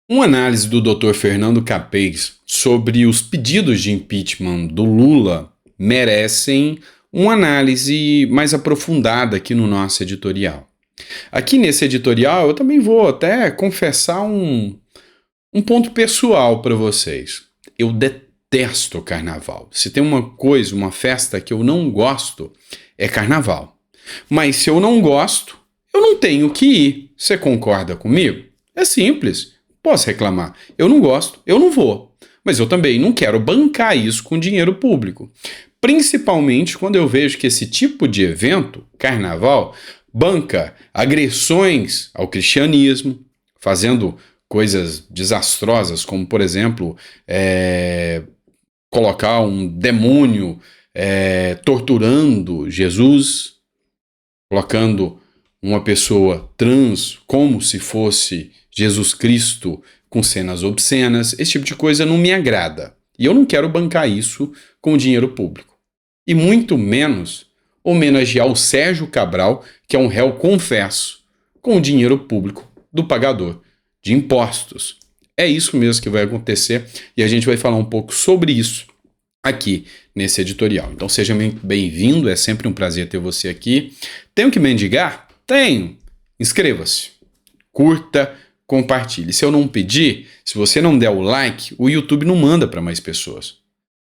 Uma análise do Dr. Fernando Capês sobre os pedidos de impeachment do Lula merecem uma análise mais aprofundada aqui no nosso editorial. Aqui nesse editorial eu também vou até confessar um ponto pessoal para vocês. Eu detesto carnaval. Se tem uma coisa, uma festa que eu não gosto, é carnaval. Mas se eu não gosto, eu não tenho que ir. Você concorda comigo? É simples. Posso reclamar. Eu não gosto, eu não vou. Mas eu também não quero bancar isso com dinheiro público. Principalmente quando eu vejo que esse tipo de evento, carnaval, banca agressões ao cristianismo, fazendo coisas desastrosas, como, por exemplo, colocar um demônio torturando Jesus, colocando uma pessoa trans como se fosse Jesus Cristo com cenas obscenas. Esse tipo de coisa não me agrada. E eu não quero bancar isso com dinheiro público. E muito menos homenagear o Sérgio Cabral, que é um réu confesso, com o dinheiro público do pagador de impostos. É isso mesmo que vai acontecer e a gente vai falar um pouco sobre isso aqui nesse editorial. Então seja muito bem-vindo, é sempre um prazer ter você aqui. Tenho que mendigar? Tenho. Inscreva-se, curta, compartilhe. Se eu não pedir, se você não der o like, o YouTube não manda para mais pessoas.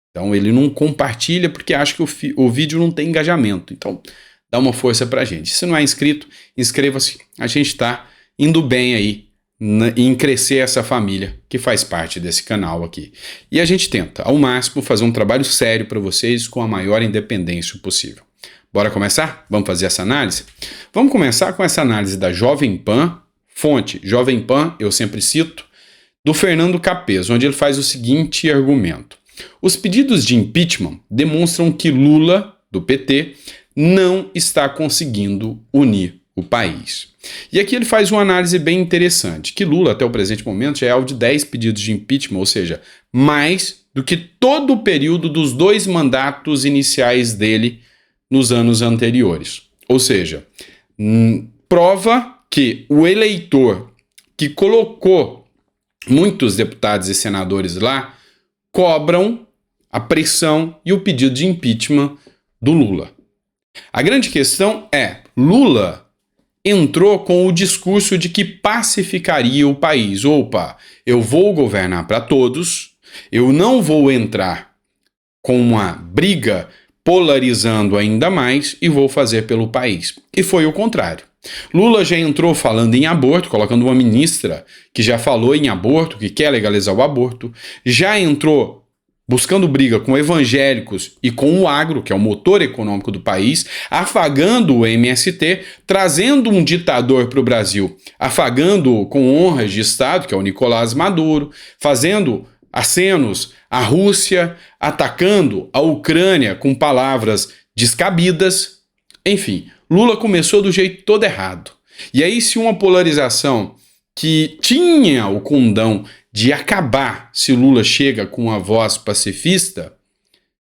Então ele não compartilha porque acha que o vídeo não tem engajamento. Então dá uma força pra gente. Se não é inscrito, inscreva-se. A gente está indo bem aí em crescer essa família que faz parte desse canal aqui. E a gente tenta, ao máximo, fazer um trabalho sério para vocês com a maior independência possível. Bora começar? Vamos fazer essa análise? Vamos começar com essa análise da Jovem Pan, fonte Jovem Pan, eu sempre cito, do Fernando Capês, onde ele faz o seguinte argumento. Os pedidos de impeachment demonstram que Lula, do PT, não está conseguindo unir o país. E aqui ele faz uma análise bem interessante, que Lula, até o presente momento, já é alvo de 10 pedidos de impeachment, ou seja, mais do que todo o período dos 2 mandatos iniciais dele nos anos anteriores. Ou seja, prova que o eleitor que colocou muitos deputados e senadores lá cobram a pressão e o pedido de impeachment do Lula. A grande questão é, Lula entrou com o discurso de que pacificaria o país. Opa, eu vou governar para todos, eu não vou entrar com uma briga polarizando ainda mais e vou fazer pelo país. E foi o contrário. Lula já entrou falando em aborto, colocando uma ministra que já falou em aborto, que quer legalizar o aborto, já entrou buscando briga com evangélicos e com o agro, que é o motor econômico do país, afagando o MST, trazendo um ditador para o Brasil, afagando com honras de Estado, que é o Nicolás Maduro, fazendo acenos à Rússia, atacando a Ucrânia com palavras descabidas. Enfim, Lula começou do jeito todo errado. E aí, se uma polarização que tinha o condão de acabar se Lula chega com uma voz pacifista,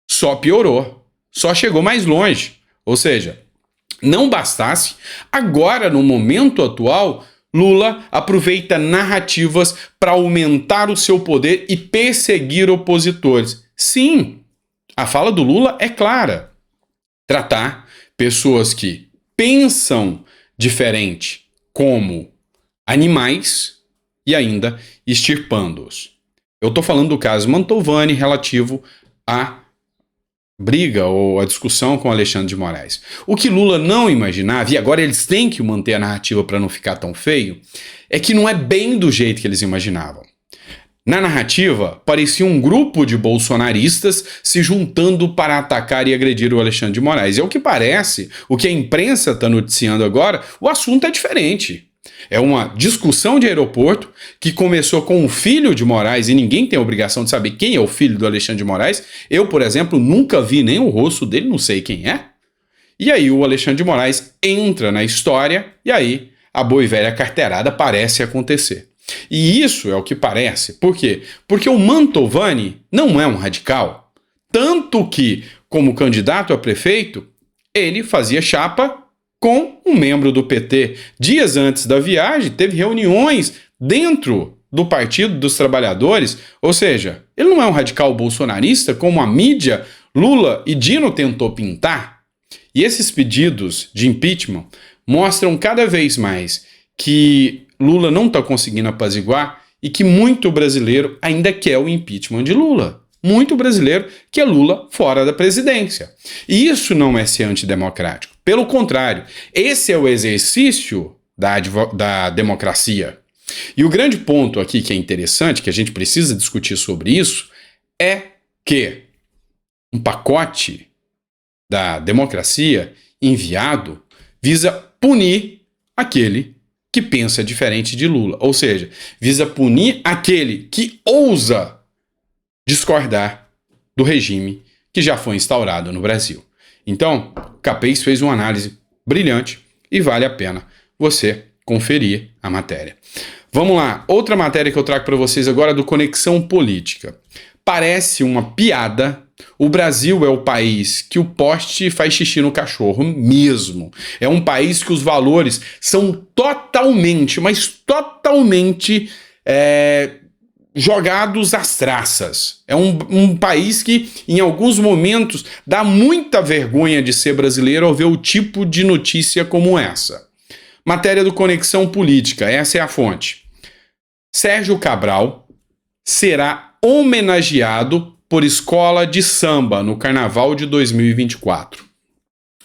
só piorou, só chegou mais longe. Ou seja, não bastasse, agora no momento atual, Lula aproveita narrativas para aumentar o seu poder e perseguir opositores. Sim, a fala do Lula é clara. Tratar pessoas que pensam diferente como animais e ainda extirpando-os. Eu estou falando do caso Mantovani relativo à briga ou à discussão com Alexandre de Moraes. O que Lula não imaginava, e agora eles têm que manter a narrativa para não ficar tão feio, é que não é bem do jeito que eles imaginavam. Na narrativa, parecia um grupo de bolsonaristas se juntando para atacar e agredir o Alexandre de Moraes. E ao que parece, o que a imprensa está noticiando agora, o assunto é diferente. É uma discussão de aeroporto que começou com o filho de Moraes, e ninguém tem a obrigação de saber quem é o filho do Alexandre de Moraes. Eu, por exemplo, nunca vi nem o rosto dele, não sei quem é. E aí o Alexandre de Moraes entra na história e aí a boa e velha carteirada parece acontecer. E isso é o que parece. Por quê? Porque o Mantovani não é um radical. Tanto que, como candidato a prefeito, ele fazia chapa com um membro do PT. Dias antes da viagem, teve reuniões dentro do Partido dos Trabalhadores, ou seja, ele não é um radical bolsonarista como a mídia Lula e Dino tentou pintar. E esses pedidos de impeachment mostram cada vez mais que Lula não está conseguindo apaziguar e que muito brasileiro ainda quer o impeachment de Lula. Muito brasileiro quer Lula fora da presidência. E isso não é ser antidemocrático. Pelo contrário, esse é o exercício da democracia. E o grande ponto aqui que é interessante, que a gente precisa discutir sobre isso, é que um pacote da democracia enviado visa punir aquele que pensa diferente de Lula. Ou seja, visa punir aquele que ousa discordar do regime que já foi instaurado no Brasil. Então, o Capês fez uma análise brilhante e vale a pena você conferir a matéria. Vamos lá, outra matéria que eu trago para vocês agora do Conexão Política. Parece uma piada. O Brasil é o país que o poste faz xixi no cachorro mesmo. É um país que os valores são totalmente, mas totalmente jogados às traças. É um país que, em alguns momentos, dá muita vergonha de ser brasileiro ao ver o tipo de notícia como essa. Matéria do Conexão Política, essa é a fonte. Sérgio Cabral será homenageado por escola de samba no Carnaval de 2024.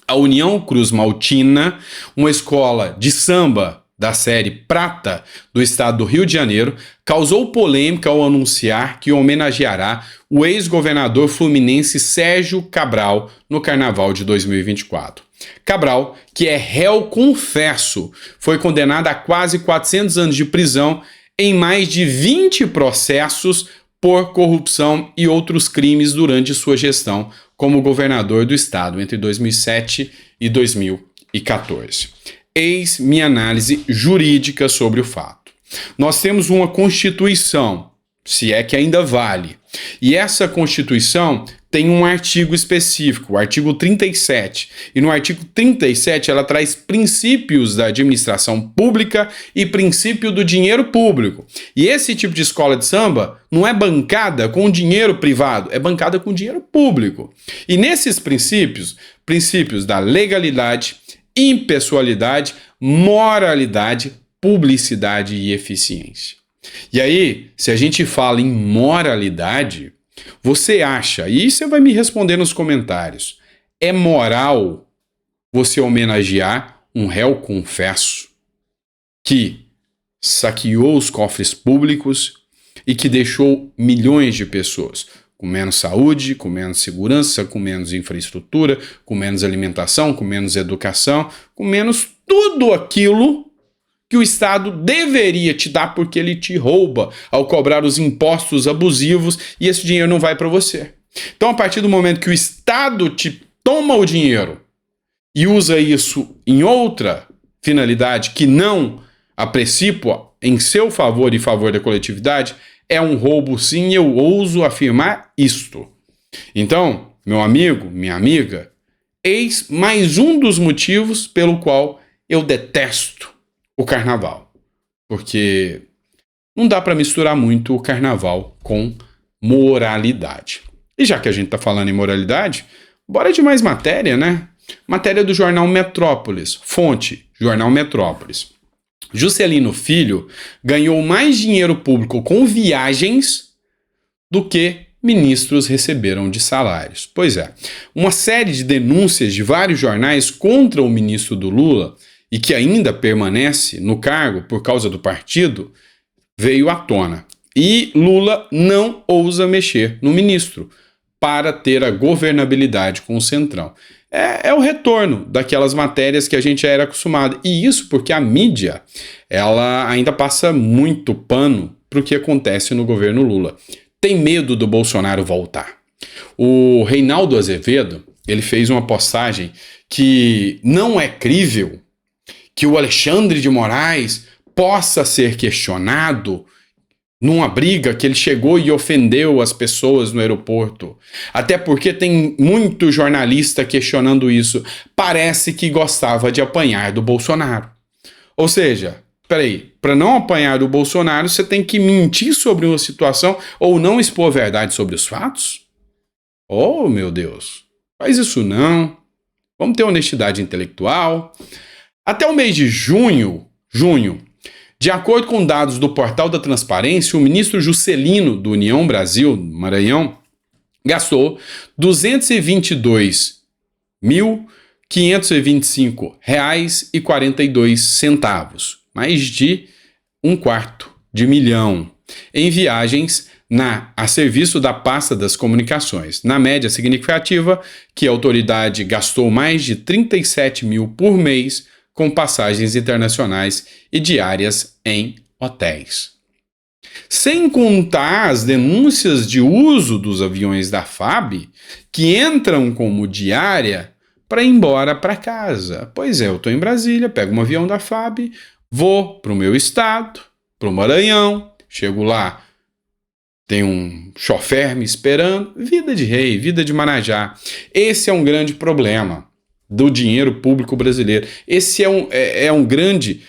A União Cruz Maltina, uma escola de samba da série Prata do estado do Rio de Janeiro, causou polêmica ao anunciar que homenageará o ex-governador fluminense Sérgio Cabral no Carnaval de 2024. Cabral, que é réu confesso, foi condenado a quase 400 anos de prisão em mais de 20 processos por corrupção e outros crimes durante sua gestão como governador do estado entre 2007 e 2014. Eis minha análise jurídica sobre o fato. Nós temos uma Constituição, se é que ainda vale, e essa Constituição tem um artigo específico, o artigo 37. E no artigo 37 ela traz princípios da administração pública e princípio do dinheiro público. E esse tipo de escola de samba não é bancada com dinheiro privado, é bancada com dinheiro público. E nesses princípios, princípios da legalidade, impessoalidade, moralidade, publicidade e eficiência. E aí, se a gente fala em moralidade, você acha, e você vai me responder nos comentários, é moral você homenagear um réu confesso que saqueou os cofres públicos e que deixou milhões de pessoas com menos saúde, com menos segurança, com menos infraestrutura, com menos alimentação, com menos educação, com menos tudo aquilo que o Estado deveria te dar porque ele te rouba ao cobrar os impostos abusivos e esse dinheiro não vai para você. Então, a partir do momento que o Estado te toma o dinheiro e usa isso em outra finalidade que não a precípua em seu favor e favor da coletividade, é um roubo sim, eu ouso afirmar isto. Então, meu amigo, minha amiga, eis mais um dos motivos pelo qual eu detesto o carnaval, porque não dá para misturar muito o carnaval com moralidade. E já que a gente tá falando em moralidade, bora de mais matéria, né? Matéria do jornal Metrópolis, fonte, jornal Metrópolis. Juscelino Filho ganhou mais dinheiro público com viagens do que ministros receberam de salários. Pois é, uma série de denúncias de vários jornais contra o ministro do Lula e que ainda permanece no cargo por causa do partido, veio à tona. E Lula não ousa mexer no ministro para ter a governabilidade com o Centrão. É o retorno daquelas matérias que a gente já era acostumado. E isso porque a mídia ela ainda passa muito pano para o que acontece no governo Lula. Tem medo do Bolsonaro voltar. O Reinaldo Azevedo ele fez uma postagem que não é crível que o Alexandre de Moraes possa ser questionado numa briga que ele chegou e ofendeu as pessoas no aeroporto. Até porque tem muito jornalista questionando isso. Parece que gostava de apanhar do Bolsonaro. Ou seja, peraí, para não apanhar do Bolsonaro, você tem que mentir sobre uma situação ou não expor a verdade sobre os fatos? Oh, meu Deus, faz isso não. Vamos ter honestidade intelectual. Até o mês de junho, de acordo com dados do Portal da Transparência, o ministro Juscelino, do União Brasil, Maranhão, gastou R$ 222.525,42, mais de R$ 250 mil, em viagens a serviço da pasta das comunicações. Na média significativa, que a autoridade gastou mais de 37 mil por mês com passagens internacionais e diárias em hotéis. Sem contar as denúncias de uso dos aviões da FAB, que entram como diária para ir embora para casa. Pois é, eu estou em Brasília, pego um avião da FAB, vou para o meu estado, para o Maranhão, chego lá, tem um chofer me esperando, vida de rei, vida de Marajá. Esse é um grande problema do dinheiro público brasileiro. Esse é um grande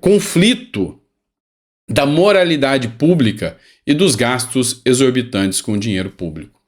conflito da moralidade pública e dos gastos exorbitantes com o dinheiro público.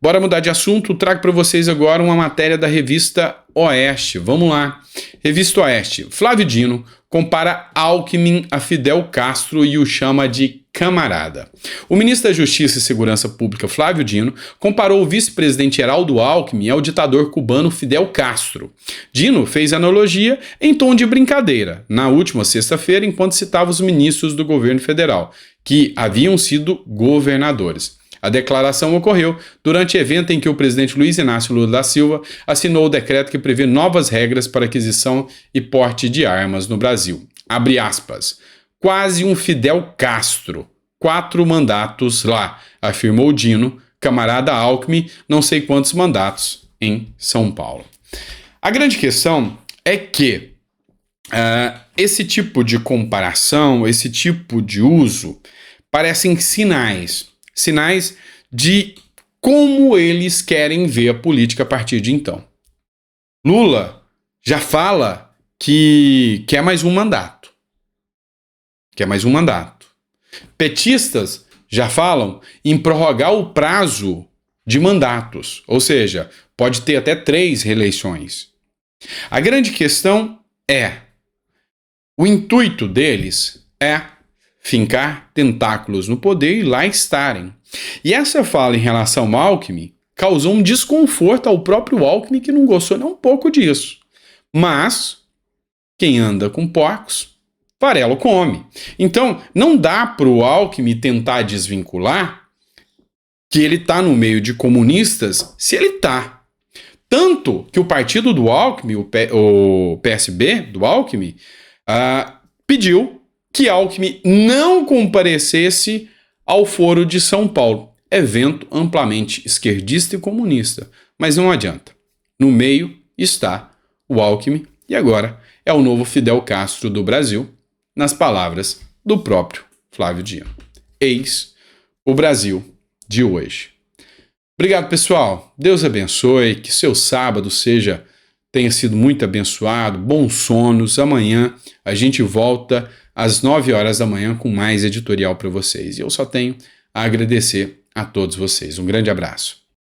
Bora mudar de assunto, trago para vocês agora uma matéria da revista Oeste. Vamos lá. Revista Oeste. Flávio Dino compara Alckmin a Fidel Castro e o chama de camarada. O ministro da Justiça e Segurança Pública, Flávio Dino, comparou o vice-presidente Geraldo Alckmin ao ditador cubano Fidel Castro. Dino fez analogia em tom de brincadeira, na última sexta-feira, enquanto citava os ministros do governo federal, que haviam sido governadores. A declaração ocorreu durante evento em que o presidente Luiz Inácio Lula da Silva assinou o decreto que prevê novas regras para aquisição e porte de armas no Brasil. Abre aspas. Quase um Fidel Castro. 4 mandatos lá, afirmou Dino, camarada Alckmin, não sei quantos mandatos em São Paulo. A grande questão é que esse tipo de comparação, esse tipo de uso, parecem sinais de como eles querem ver a política a partir de então. Lula já fala que quer mais um mandato. Petistas já falam em prorrogar o prazo de mandatos, ou seja, pode ter até 3 reeleições. A grande questão é, o intuito deles é fincar tentáculos no poder e lá estarem. E essa fala em relação ao Alckmin causou um desconforto ao próprio Alckmin, que não gostou nem um pouco disso. Mas quem anda com porcos, farelo come. Então, não dá para o Alckmin tentar desvincular que ele está no meio de comunistas, se ele está. Tanto que o partido do Alckmin, o PSB do Alckmin, pediu que Alckmin não comparecesse ao Foro de São Paulo, evento amplamente esquerdista e comunista. Mas não adianta. No meio está o Alckmin e agora é o novo Fidel Castro do Brasil, nas palavras do próprio Flávio Dino. Eis o Brasil de hoje. Obrigado, pessoal. Deus abençoe, que seu sábado tenha sido muito abençoado, bons sonos. Amanhã a gente volta às 9 horas da manhã com mais editorial para vocês. E eu só tenho a agradecer a todos vocês. Um grande abraço.